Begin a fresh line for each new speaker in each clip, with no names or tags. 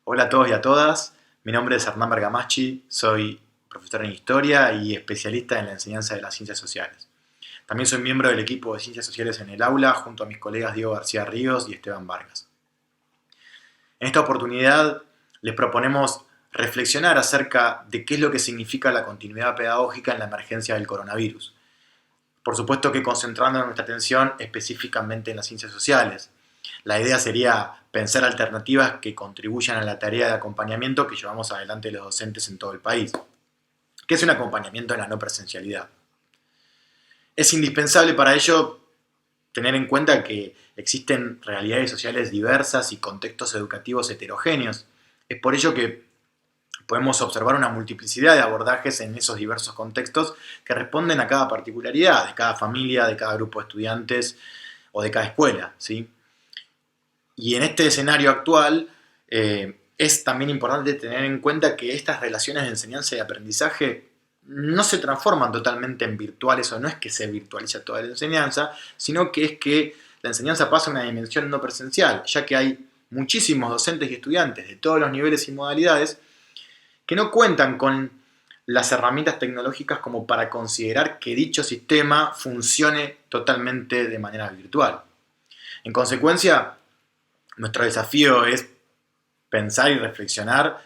Hola a todos y a todas, mi nombre es Hernán Bergamaschi, soy profesor en Historia y especialista en la enseñanza de las ciencias sociales. También soy miembro del equipo de Ciencias Sociales en el aula junto a mis colegas Diego García Ríos y Esteban Vargas. En esta oportunidad les proponemos reflexionar acerca de qué es lo que significa la continuidad pedagógica en la emergencia del coronavirus. Por supuesto que concentrando nuestra atención específicamente en las ciencias sociales. La idea sería pensar alternativas que contribuyan a la tarea de acompañamiento que llevamos adelante los docentes en todo el país. ¿Qué es un acompañamiento en la no presencialidad? Es indispensable para ello tener en cuenta que existen realidades sociales diversas y contextos educativos heterogéneos. Es por ello que podemos observar una multiplicidad de abordajes en esos diversos contextos que responden a cada particularidad de cada familia, de cada grupo de estudiantes o de cada escuela, ¿sí? Y en este escenario actual es también importante tener en cuenta que estas relaciones de enseñanza y aprendizaje no se transforman totalmente en virtuales, o no es que se virtualiza toda la enseñanza, sino que es que la enseñanza pasa a una dimensión no presencial, ya que hay muchísimos docentes y estudiantes de todos los niveles y modalidades que no cuentan con las herramientas tecnológicas como para considerar que dicho sistema funcione totalmente de manera virtual. En consecuencia, nuestro desafío es pensar y reflexionar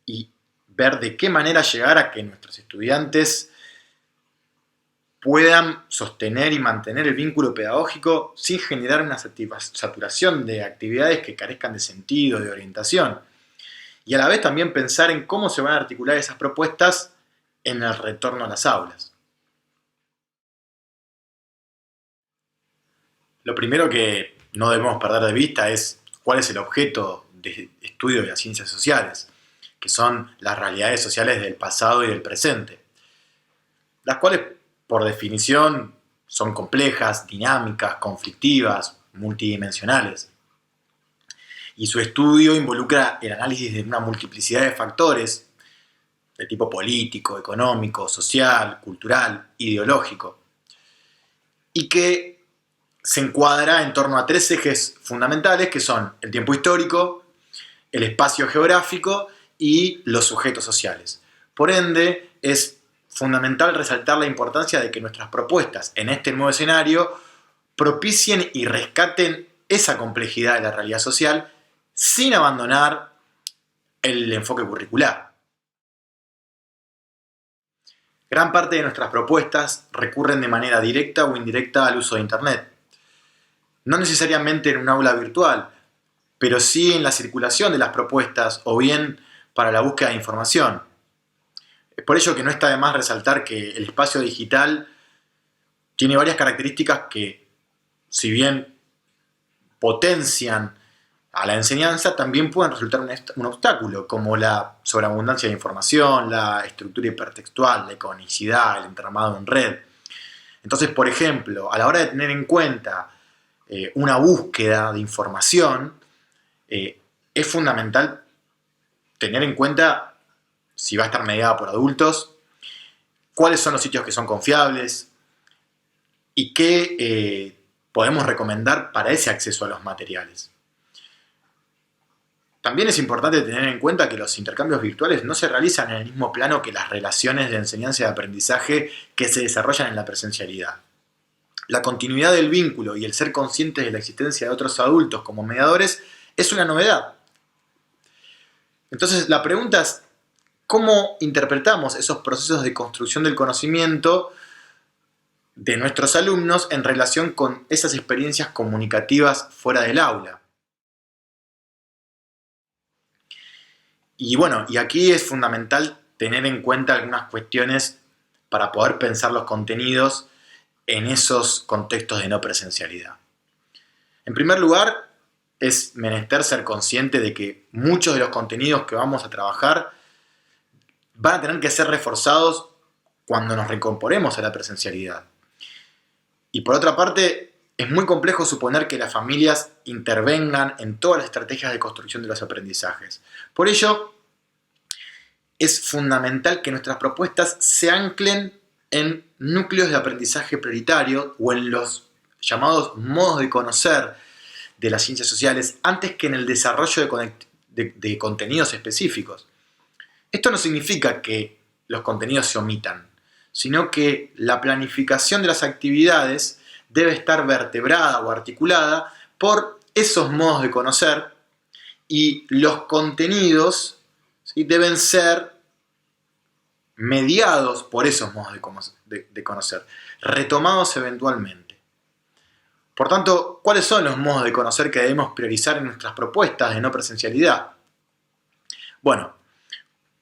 y ver de qué manera llegar a que nuestros estudiantes puedan sostener y mantener el vínculo pedagógico sin generar una saturación de actividades que carezcan de sentido, de orientación. Y a la vez también pensar en cómo se van a articular esas propuestas en el retorno a las aulas. Lo primero que no debemos perder de vista es cuál es el objeto de estudio de las ciencias sociales, que son las realidades sociales del pasado y del presente, las cuales por definición son complejas, dinámicas, conflictivas, multidimensionales. Y su estudio involucra el análisis de una multiplicidad de factores de tipo político, económico, social, cultural, ideológico, y que se encuadra en torno a tres ejes fundamentales que son el tiempo histórico, el espacio geográfico y los sujetos sociales. Por ende, es fundamental resaltar la importancia de que nuestras propuestas en este nuevo escenario propicien y rescaten esa complejidad de la realidad social sin abandonar el enfoque curricular. Gran parte de nuestras propuestas recurren de manera directa o indirecta al uso de Internet. No necesariamente en un aula virtual, pero sí en la circulación de las propuestas o bien para la búsqueda de información. Es por ello que no está de más resaltar que el espacio digital tiene varias características que, si bien potencian a la enseñanza, también pueden resultar un obstáculo, como la sobreabundancia de información, la estructura hipertextual, la iconicidad, el entramado en red. Entonces, por ejemplo, a la hora de tener en cuenta una búsqueda de información, es fundamental tener en cuenta si va a estar mediada por adultos, cuáles son los sitios que son confiables y qué podemos recomendar para ese acceso a los materiales. También es importante tener en cuenta que los intercambios virtuales no se realizan en el mismo plano que las relaciones de enseñanza y aprendizaje que se desarrollan en la presencialidad. La continuidad del vínculo y el ser conscientes de la existencia de otros adultos como mediadores es una novedad. Entonces la pregunta es, ¿cómo interpretamos esos procesos de construcción del conocimiento de nuestros alumnos en relación con esas experiencias comunicativas fuera del aula? Y bueno, y aquí es fundamental tener en cuenta algunas cuestiones para poder pensar los contenidos en esos contextos de no presencialidad. En primer lugar, es menester ser consciente de que muchos de los contenidos que vamos a trabajar van a tener que ser reforzados cuando nos reincorporemos a la presencialidad. Y por otra parte, es muy complejo suponer que las familias intervengan en todas las estrategias de construcción de los aprendizajes. Por ello, es fundamental que nuestras propuestas se anclen en núcleos de aprendizaje prioritario o en los llamados modos de conocer de las ciencias sociales antes que en el desarrollo de contenidos específicos. Esto no significa que los contenidos se omitan, sino que la planificación de las actividades debe estar vertebrada o articulada por esos modos de conocer, y los contenidos, ¿sí?, deben ser mediados por esos modos de conocer, retomados eventualmente. Por tanto, ¿cuáles son los modos de conocer que debemos priorizar en nuestras propuestas de no presencialidad? Bueno,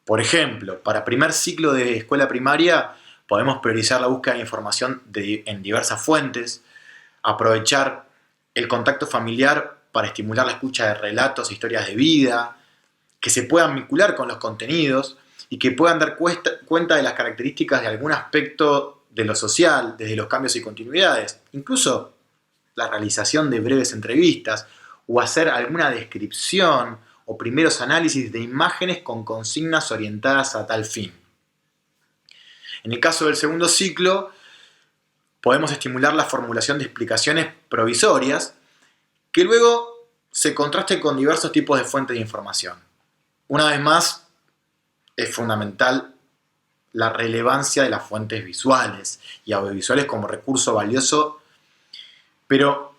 por ejemplo, para primer ciclo de escuela primaria podemos priorizar la búsqueda de información en diversas fuentes, aprovechar el contacto familiar para estimular la escucha de relatos e historias de vida, que se puedan vincular con los contenidos y que puedan dar cuenta de las características de algún aspecto de lo social, desde los cambios y continuidades, incluso la realización de breves entrevistas o hacer alguna descripción o primeros análisis de imágenes con consignas orientadas a tal fin. En el caso del segundo ciclo, podemos estimular la formulación de explicaciones provisorias que luego se contrasten con diversos tipos de fuentes de información. Una vez más, es fundamental la relevancia de las fuentes visuales y audiovisuales como recurso valioso, pero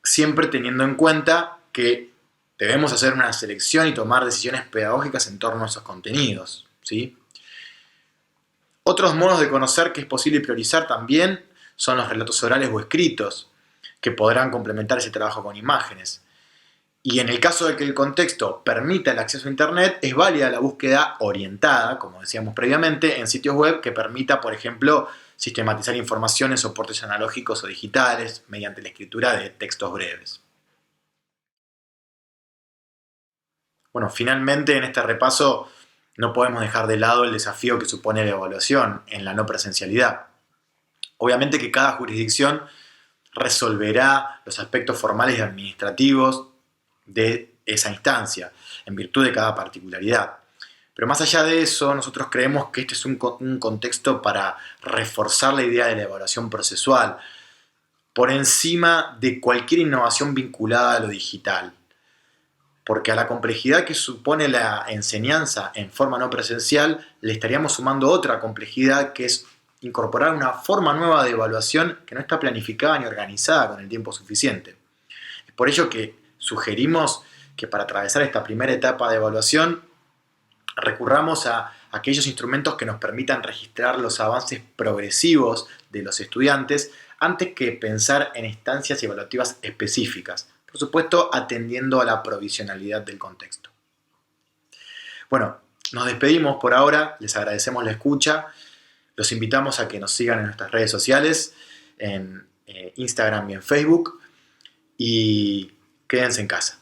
siempre teniendo en cuenta que debemos hacer una selección y tomar decisiones pedagógicas en torno a esos contenidos, ¿sí? Otros modos de conocer que es posible priorizar también son los relatos orales o escritos, que podrán complementar ese trabajo con imágenes. Y en el caso de que el contexto permita el acceso a Internet, es válida la búsqueda orientada, como decíamos previamente, en sitios web que permita, por ejemplo, sistematizar información en soportes analógicos o digitales mediante la escritura de textos breves. Bueno, finalmente en este repaso no podemos dejar de lado el desafío que supone la evaluación en la no presencialidad. Obviamente que cada jurisdicción resolverá los aspectos formales y administrativos de esa instancia, en virtud de cada particularidad. Pero más allá de eso, nosotros creemos que este es un contexto para reforzar la idea de la evaluación procesual, por encima de cualquier innovación vinculada a lo digital. Porque a la complejidad que supone la enseñanza en forma no presencial, le estaríamos sumando otra complejidad, que es incorporar una forma nueva de evaluación que no está planificada ni organizada con el tiempo suficiente. Es por ello que sugerimos que para atravesar esta primera etapa de evaluación recurramos a aquellos instrumentos que nos permitan registrar los avances progresivos de los estudiantes antes que pensar en instancias evaluativas específicas, por supuesto atendiendo a la provisionalidad del contexto. Bueno, nos despedimos por ahora, les agradecemos la escucha, los invitamos a que nos sigan en nuestras redes sociales, en Instagram y en Facebook, y quédense en casa.